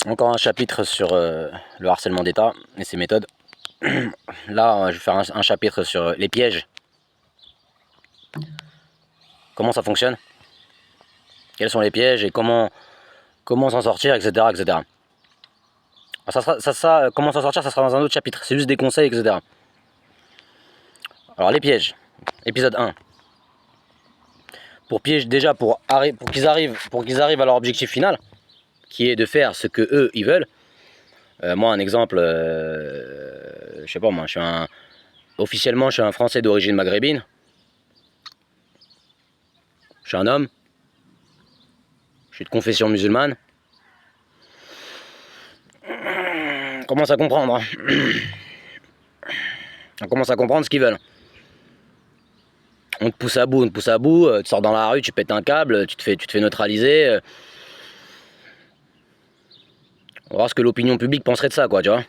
Encore un chapitre sur le harcèlement d'État et ses méthodes. Là, je vais faire un chapitre sur les pièges. Comment ça fonctionne, quels sont les pièges et comment s'en sortir, etc. etc. Comment s'en sortir, ça sera dans un autre chapitre. C'est juste des conseils, etc. Alors les pièges. Épisode 1. Pour piège déjà, pour qu'ils arrivent à leur objectif final, qui est de faire ce que eux ils veulent. Moi, un exemple, je sais pas, moi, officiellement, je suis un Français d'origine maghrébine. Je suis un homme. Je suis de confession musulmane. On commence à comprendre. Hein. On commence à comprendre ce qu'ils veulent. On te pousse à bout, tu sors dans la rue, tu pètes un câble, tu te fais neutraliser. On va voir ce que l'opinion publique penserait de ça, quoi, tu vois.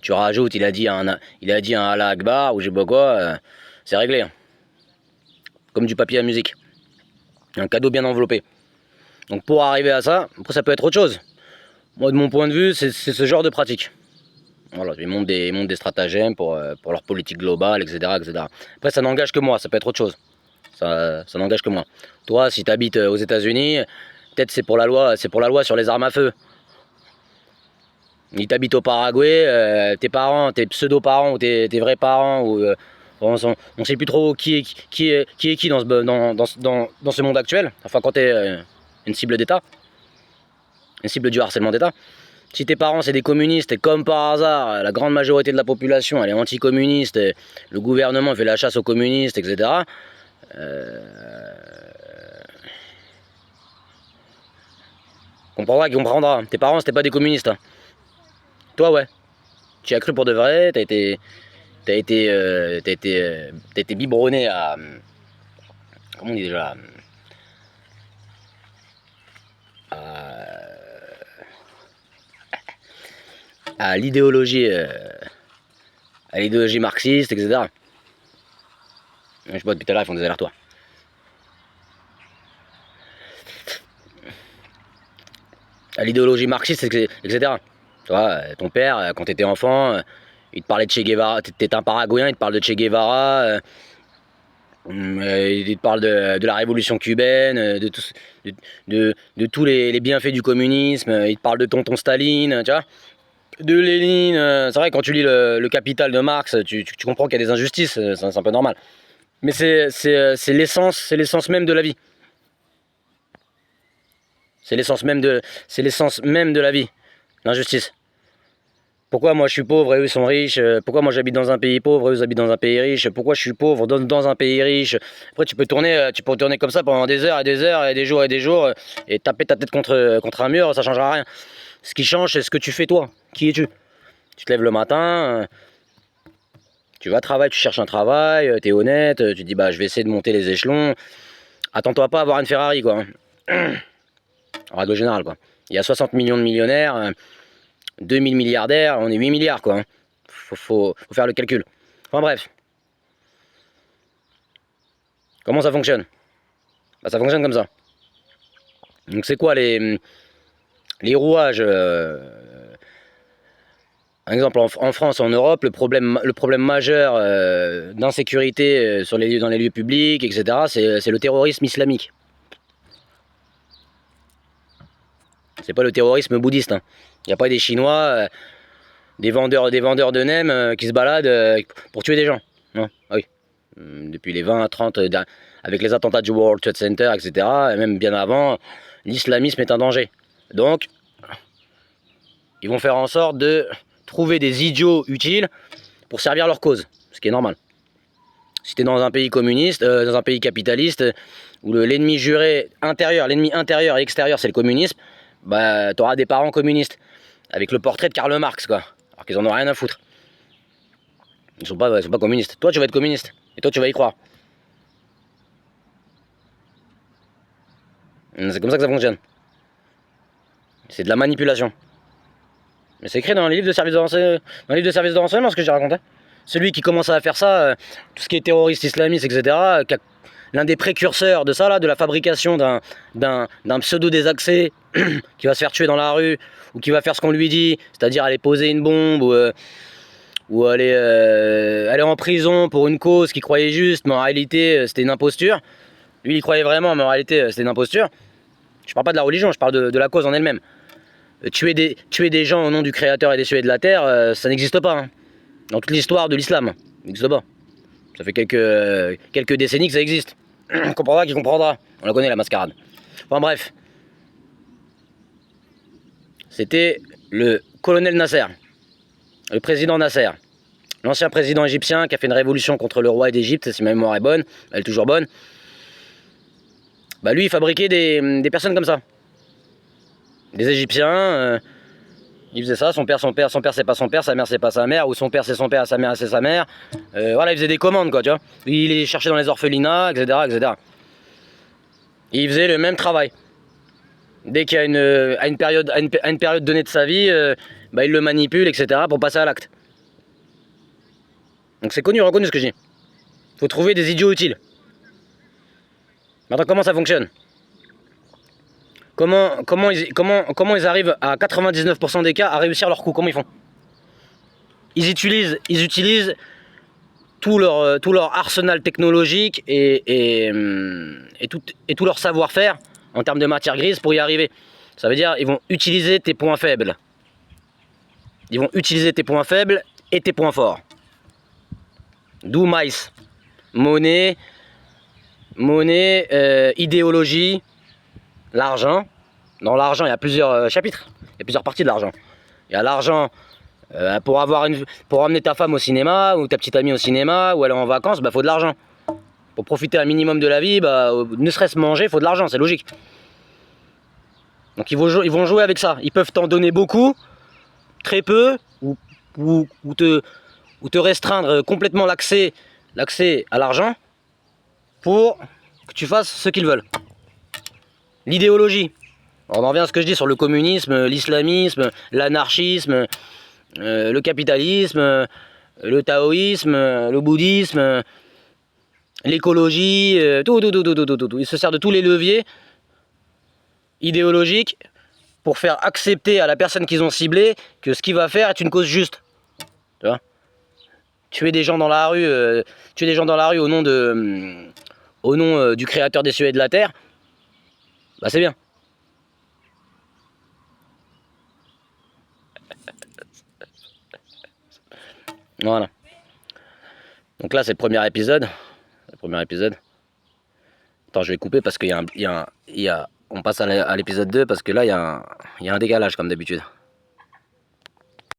Tu rajoutes, il a dit un Allah Akbar, ou je sais pas quoi, c'est réglé. Comme du papier à musique. Un cadeau bien enveloppé. Donc pour arriver à ça, après ça peut être autre chose. Moi de mon point de vue, c'est ce genre de pratique. Voilà, ils montent des stratagèmes pour leur politique globale, etc., etc. Après ça n'engage que moi, ça peut être autre chose. Ça n'engage que moi. Toi, si tu habites aux États-Unis, peut-être c'est pour la loi sur les armes à feu. Si tu habites au Paraguay, tes parents, tes pseudo-parents ou tes vrais parents, ou, on ne sait plus trop qui est qui dans ce monde actuel. Enfin, quand tu es une cible d'État, une cible du harcèlement d'État. Si tes parents c'est des communistes et comme par hasard la grande majorité de la population elle est anticommuniste, le gouvernement fait la chasse aux communistes, etc. Comprendra qui comprendra. Tes parents c'était pas des communistes. Hein. Toi ouais. Tu y as cru pour de vrai, t'as été biberonné à... Comment on dit déjà à l'idéologie marxiste, etc. Je sais pas, depuis tout à l'heure ils font des allers-retours. À l'idéologie marxiste, etc. Tu vois, ton père, quand t'étais enfant, il te parlait de Che Guevara, t'étais un Paraguayen, il te parle de Che Guevara, il te parle de la révolution cubaine, de tous les bienfaits du communisme, il te parle de tonton Staline, tu vois, de Lénine. C'est vrai, quand tu lis le Capital de Marx, tu comprends qu'il y a des injustices, c'est un peu normal. Mais c'est l'essence même de la vie. C'est l'essence même de la vie, l'injustice. Pourquoi moi je suis pauvre et eux sont riches? Pourquoi moi j'habite dans un pays pauvre et eux habitent dans un pays riche? Pourquoi je suis pauvre dans un pays riche? Après tu peux tourner comme ça pendant des heures et des heures et des jours et taper ta tête contre un mur, ça changera rien. Ce qui change c'est ce que tu fais toi. Qui es-tu? Tu te lèves le matin, tu vas travailler, tu cherches un travail, t'es honnête, tu te dis bah je vais essayer de monter les échelons. Attends-toi pas à avoir une Ferrari quoi. En règle générale quoi. Il y a 60 millions de millionnaires. 2000 milliardaires, on est 8 milliards quoi. Faut faire le calcul. Enfin bref. Comment ça fonctionne? Bah, ça fonctionne comme ça. Donc c'est quoi les rouages par exemple en France, en Europe, le problème majeur d'insécurité dans les lieux publics, etc. C'est le terrorisme islamique. C'est pas le terrorisme bouddhiste. Hein. Il n'y a pas des Chinois, des vendeurs de nems qui se baladent pour tuer des gens. Non, ah oui. Depuis les 20, 30, avec les attentats du World Trade Center, etc., et même bien avant, l'islamisme est un danger. Donc, ils vont faire en sorte de trouver des idiots utiles pour servir leur cause, ce qui est normal. Si tu es dans un pays communiste, dans un pays capitaliste, où l'ennemi juré intérieur, l'ennemi intérieur et extérieur, c'est le communisme, bah, tu auras des parents communistes, avec le portrait de Karl Marx, quoi. Alors qu'ils en ont rien à foutre. Ils sont pas communistes. Toi, tu vas être communiste, et toi, tu vas y croire. C'est comme ça que ça fonctionne. C'est de la manipulation. Mais c'est écrit dans les livres de service de renseignement ce que j'ai raconté. Celui qui commence à faire ça, tout ce qui est terroriste islamiste, etc., l'un des précurseurs de ça, là, de la fabrication d'un pseudo désaxé qui va se faire tuer dans la rue, ou qui va faire ce qu'on lui dit, c'est-à-dire aller poser une bombe, ou aller en prison pour une cause qu'il croyait juste, mais en réalité c'était une imposture. Lui il croyait vraiment, mais en réalité c'était une imposture. Je parle pas de la religion, je parle de la cause en elle-même. Tuer des gens au nom du Créateur et des cieux et de la terre, ça n'existe pas. Hein. Dans toute l'histoire de l'islam, ça n'existe pas. Ça fait quelques décennies que ça existe. On comprendra qui comprendra. On la connaît la mascarade. Enfin bref. C'était le colonel Nasser. Le président Nasser. L'ancien président égyptien qui a fait une révolution contre le roi d'Égypte, si ma mémoire est bonne. Elle est toujours bonne. Bah lui il fabriquait des personnes comme ça. Des Égyptiens, il faisait ça, son père c'est pas son père, sa mère c'est pas sa mère, ou son père c'est son père, sa mère c'est sa mère. Voilà, il faisait des commandes quoi, tu vois. Il les cherchait dans les orphelinats, etc., etc. Et il faisait le même travail. Dès qu'il y a à une période donnée de sa vie, bah, il le manipule, etc., pour passer à l'acte. Donc c'est connu, reconnu ce que je dis. Faut trouver des idiots utiles. Maintenant, comment ça fonctionne? Comment ils arrivent à 99% des cas à réussir leur coup? Comment ils font? Ils utilisent tout leur arsenal technologique et tout leur savoir-faire en termes de matière grise pour y arriver. Ça veut dire ils vont utiliser tes points faibles. Ils vont utiliser tes points faibles et tes points forts. D'où Mice. Monnaie, idéologie, l'argent. Dans l'argent, il y a plusieurs chapitres. Il y a plusieurs parties de l'argent. Il y a l'argent pour emmener ta femme au cinéma, ou ta petite amie au cinéma, ou aller en vacances, bah faut de l'argent. Pour profiter un minimum de la vie, bah, ne serait-ce manger, faut de l'argent, c'est logique. Donc ils vont jouer avec ça. Ils peuvent t'en donner beaucoup, très peu, ou te restreindre complètement l'accès à l'argent pour que tu fasses ce qu'ils veulent. L'idéologie. On en revient à ce que je dis sur le communisme, l'islamisme, l'anarchisme, le capitalisme, le taoïsme, le bouddhisme, l'écologie, tout. Il se sert de tous les leviers idéologiques pour faire accepter à la personne qu'ils ont ciblée que ce qu'il va faire est une cause juste. Tu vois ? Tuer des gens dans la rue, au nom du Créateur des cieux et de la terre, bah c'est bien. Voilà. Donc là c'est le premier épisode. Attends, je vais couper parce qu'il y a on passe à l'épisode 2 parce que là il y a un décalage comme d'habitude.